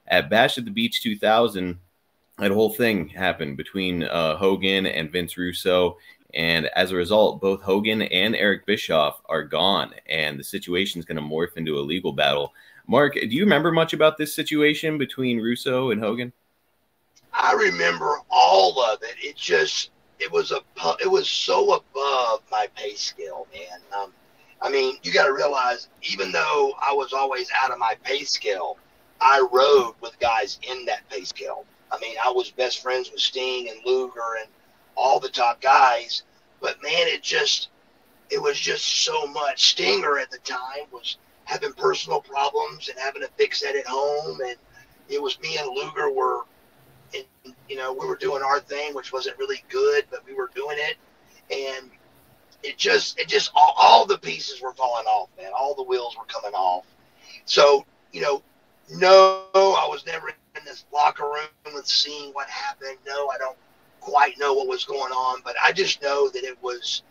at Bash at the Beach 2000, that whole thing happened between Hogan and Vince Russo. And as a result, both Hogan and Eric Bischoff are gone, and the situation is going to morph into a legal battle. Mark, do you remember much about this situation between Russo and Hogan? I remember all of it. It was so above my pay scale, man. I mean, you got to realize, even though I was always out of my pay scale, I rode with guys in that pay scale. I mean, I was best friends with Sting and Luger and all the top guys, but man, it was just so much. Stinger at the time was having personal problems and having to fix that at home, and it was me and Luger were, we were doing our thing, which wasn't really good, but we were doing it, and it just all the pieces were falling off, man. All the wheels were coming off. So, no, I was never in this locker room with seeing what happened. No, I don't quite know what was going on, but I just know that it was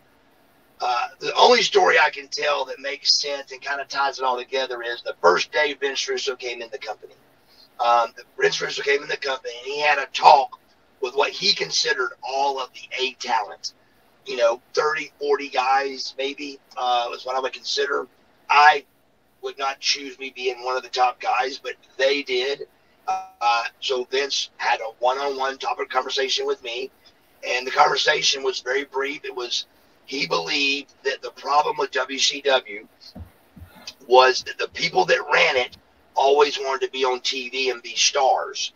the only story I can tell that makes sense and kind of ties it all together is the first day Vince Russo came in the company. Vince Russo came in the company, and he had a talk with what he considered all of the A talent. 30, 40 guys maybe was what I would consider. I would not choose me being one of the top guys, but they did. So Vince had a one-on-one topic conversation with me, and the conversation was very brief. It was, he believed that the problem with WCW was that the people that ran it always wanted to be on TV and be stars.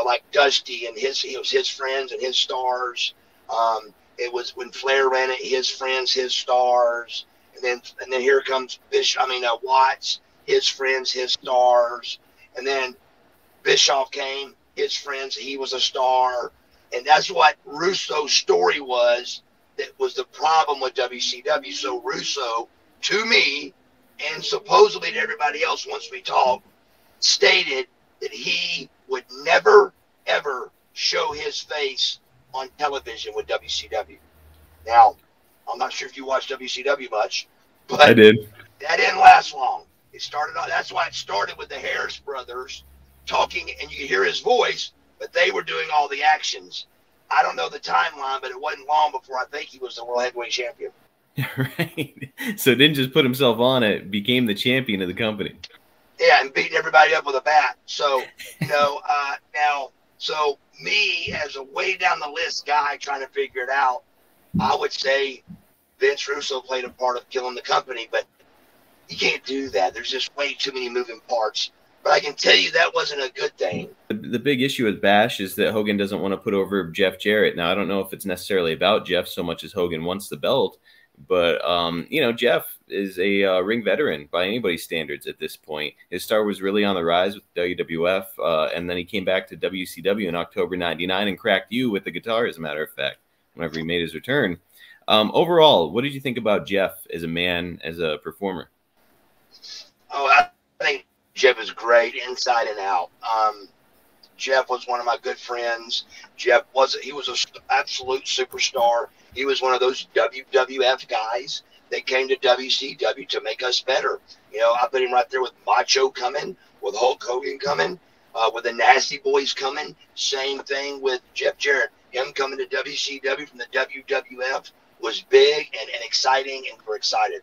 Like Dusty and his friends and his stars. It was when Flair ran it, his friends, his stars. And then here comes Watts, his friends, his stars. And then Bischoff came, his friends, he was a star. And that's what Russo's story was. That was the problem with WCW. So Russo, to me, and supposedly to everybody else once we talked, stated that he would never, ever show his face on television with WCW. Now, I'm not sure if you watch WCW much, but I did. That didn't last long. That's why it started with the Harris brothers talking, and you could hear his voice, but they were doing all the actions. I don't know the timeline, but it wasn't long before I think he was the world heavyweight champion. Right. So didn't just put himself on it, became the champion of the company. Yeah, and beating everybody up with a bat. So, so me as a way down the list guy trying to figure it out, I would say Vince Russo played a part of killing the company, but you can't do that. There's just way too many moving parts. But I can tell you that wasn't a good thing. The big issue with Bash is that Hogan doesn't want to put over Jeff Jarrett. Now, I don't know if it's necessarily about Jeff so much as Hogan wants the belt. But, Jeff is a ring veteran by anybody's standards at this point. His star was really on the rise with WWF, and then he came back to WCW in October 99 and cracked you with the guitar, as a matter of fact, whenever he made his return. Overall, what did you think about Jeff as a man, as a performer? Oh, I think Jeff is great inside and out. Jeff was one of my good friends. He was an absolute superstar. He was one of those WWF guys that came to WCW to make us better. I put him right there with Macho coming, with Hulk Hogan coming, with the Nasty Boys coming. Same thing with Jeff Jarrett. Him coming to WCW from the WWF was big and exciting, and we're excited.